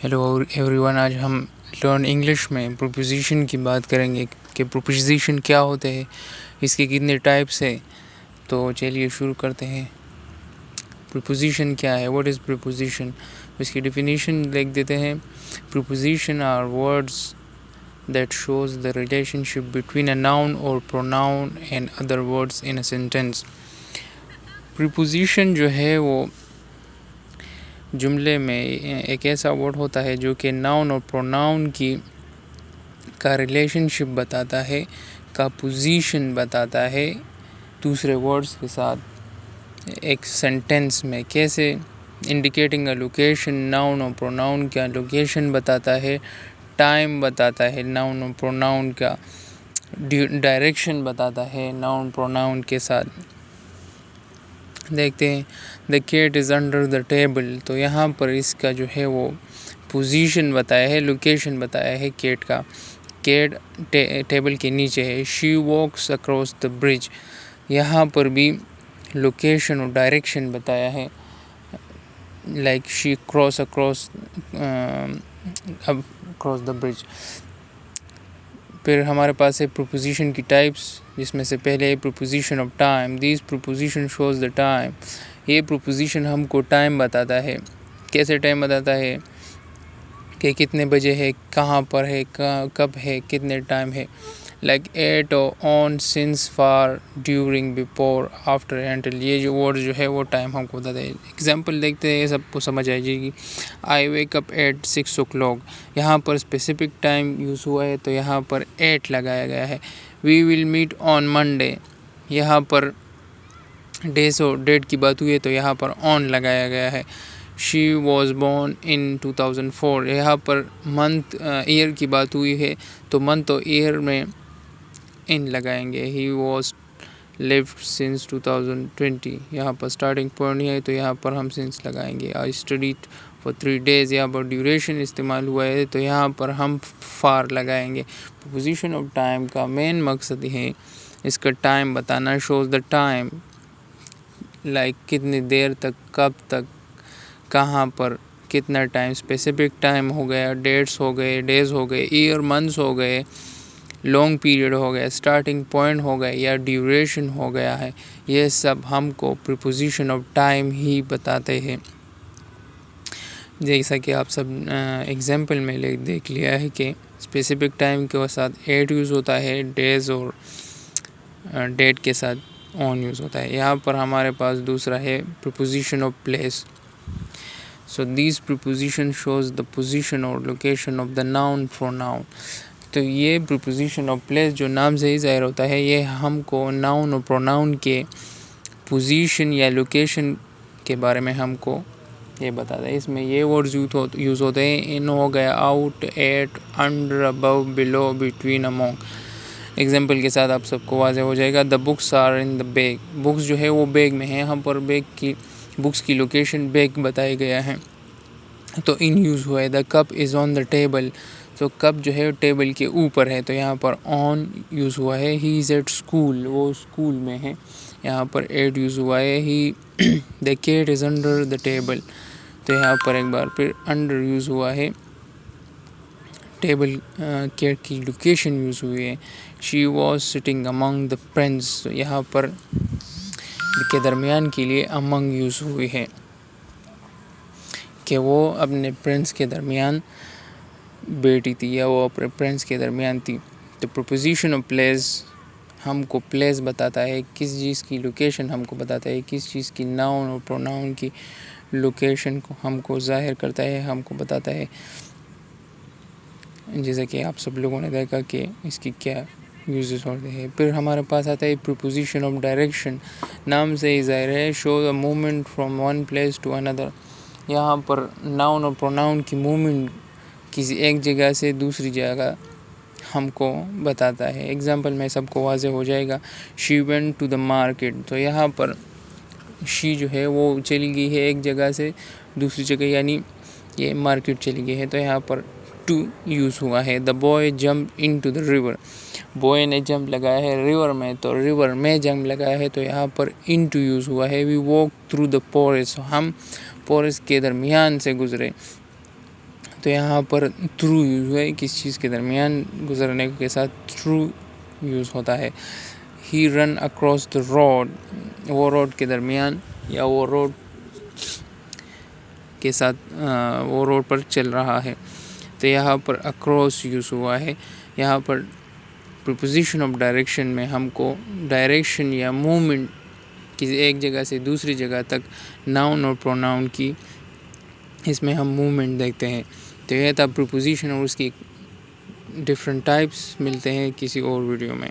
Hello everyone, आज हम learn English में प्रीपोजिशन की बात करेंगे कि प्रीपोजिशन क्या होते हैं, इसके कितने टाइप्स है। तो चलिए शुरू करते हैं। प्रीपोजिशन क्या है, व्हाट इज़ प्रीपोजिशन, इसकी डेफिनेशन लिख देते हैं। Preposition are words that shows the relationship between a noun or pronoun and other words in a sentence। Preposition जो है वो जुमले में एक ऐसा वर्ड होता है जो कि नाउन और प्रोनाउन की का रिलेशनशिप बताता है, का पोजीशन बताता है दूसरे वर्ड्स के साथ एक सेंटेंस में। कैसे? इंडिकेटिंग अ लोकेशन, नाउन और प्रोनाउन का लोकेशन बताता है, टाइम बताता है, नाउन और प्रोनाउन का डायरेक्शन बताता है नाउन प्रोनाउन के साथ। देखते हैं, the cat is under the table. तो यहाँ पर इसका जो है वो पोजीशन बताया है, लोकेशन बताया है कैट का। कैट टेबल के नीचे है। She walks across the bridge, यहाँ पर भी लोकेशन और डायरेक्शन बताया है, like she cross across the bridge. फिर हमारे पास है प्रीपोजिशन की टाइप्स, जिसमें से पहले है preposition of time. This preposition shows the time. ये प्रीपोजिशन हमको टाइम बताता है। कैसे टाइम बताता है? कि कितने बजे है, कहाँ पर है, कब है, कितने टाइम है। Like at, on, since, far, during, before, after, until. ये जो वर्ड जो है वो टाइम हमको बताता है। एग्जाम्पल देखते हैं, सबको समझ आ जाएगी। आई वेक अप एट 6 o'clock। यहाँ पर स्पेसिफिक टाइम यूज़ हुआ है तो यहाँ पर 8 लगाया गया है। We will meet on Monday, यहाँ पर डेज और डेट की बात हुई है तो यहाँ पर ऑन लगाया गया है। शी वॉज बोर्न इन 2004, यहाँ पर मंथ ईयर की बात हुई है तो मंथ और ईयर में इन लगाएंगे। ही वॉज लिव्ड सिंस 2020, यहाँ पर स्टार्टिंग पॉइंट है तो यहाँ पर हम सिंस लगाएंगे। आई स्टडीड फॉर 3 days, यहाँ पर ड्यूरेशन इस्तेमाल हुआ है तो यहाँ पर हम फार लगाएंगे। प्रीपोजिशन ऑफ टाइम का मेन मकसद है इसका टाइम बताना। शोज द टाइम, लाइक कितनी देर तक, कब तक, कहाँ पर, कितना टाइम, स्पेसिफिक टाइम हो गया, डेट्स हो गए, डेज हो गए, ईयर मंथ्स हो गए, लॉन्ग पीरियड हो गया, स्टार्टिंग पॉइंट हो गया या ड्यूरेशन हो गया है। ये सब हमको प्रीपोजिशन ऑफ टाइम ही बताते हैं। जैसा कि आप सब एग्जाम्पल में देख लिया है कि स्पेसिफिक टाइम के साथ एट यूज़ होता है, डेज और डेट के साथ ऑन यूज़ होता है। यहाँ पर हमारे पास दूसरा है preposition of place. So this preposition shows the position और location of the noun pronoun. तो ये प्रीपोजिशन ऑफ प्लेस जो नाम से ही ज़ाहिर होता है, ये हमको नाउन और प्रोनाउन के पोजीशन या लोकेशन के बारे में हमको ये बताता है। इसमें ये वर्ड्स यूज़ होते हैं। इन हो गया, out, at, under, above, below, between, among. Example के साथ आप सबको वाज़ेह हो जाएगा। The books are in the bag, books जो है वो बैग में है। यहाँ पर बुक्स की लोकेशन बैग बताया गया है तो इन यूज़ हुआ है। The cup is on the table, तो कप जो है टेबल के ऊपर है तो यहाँ पर ऑन यूज़ हुआ है। ही इज़ एट स्कूल, वो स्कूल में है, यहाँ पर एट यूज़ हुआ है। He the cat is under the table, तो यहाँ पर एक बार फिर अंडर यूज़ हुआ है। टेबल कैट की लोकेशन यूज़ हुई है। She was sitting among the friends, तो यहाँ पर के दरमियान के लिए अमंग यूज़ हुई है कि वो अपने फ्रेंड्स के दरमियान बैठी थी या वो अपने फ्रेंड्स के दरमियान थी। तो प्रीपोजिशन ऑफ प्लेस हमको प्लेस बताता है, किस चीज़ की लोकेशन हमको बताता है, किस चीज़ की नाउन और प्रोनाउन की लोकेशन को हमको ज़ाहिर करता है, हमको बताता है। जैसा कि आप सब लोगों ने देखा कि इसकी क्या यूजेस होते हैं। फिर हमारे पास आता है प्रीपोजिशन ऑफ डायरेक्शन। नाम से ही ज़ाहिर है, show the movement from one place to another. यहाँ पर नाउन और प्रोनाउन की मूवमेंट किसी एक जगह से दूसरी जगह हमको बताता है। एग्जाम्पल में सबको वाज़ेह हो जाएगा। She went to the market, तो यहाँ पर शी जो है वो चली गई है एक जगह से दूसरी जगह, यानी ये मार्केट चली गई है तो यहाँ पर टू यूज़ हुआ है। The boy jump into the river, boy ने जंप लगाया है रिवर में तो रिवर में जंप लगाया है तो यहाँ पर इन टू यूज़ हुआ है। We walk through the forest, हम फॉरेस्ट के दरमियान से गुजरे तो यहाँ पर थ्रू यूज़ हुआ है, किसी चीज़ के दरमियान गुजरने के साथ थ्रू यूज़ होता है। ही रन अक्रॉस द रोड, वो रोड के दरमियान या वो रोड के साथ वो रोड पर चल रहा है। तो यहाँ पर अक्रॉस यूज़ हुआ है। यहाँ पर प्रीपोजिशन ऑफ डायरेक्शन में हमको डायरेक्शन या मूवमेंट किसी एक जगह से दूसरी जगह तक नाउन और प्रोनाउन की इसमें हम मूवमेंट देखते हैं। तो यह था प्रीपोजिशन और उसकी डिफरेंट टाइप्स। मिलते हैं किसी और वीडियो में।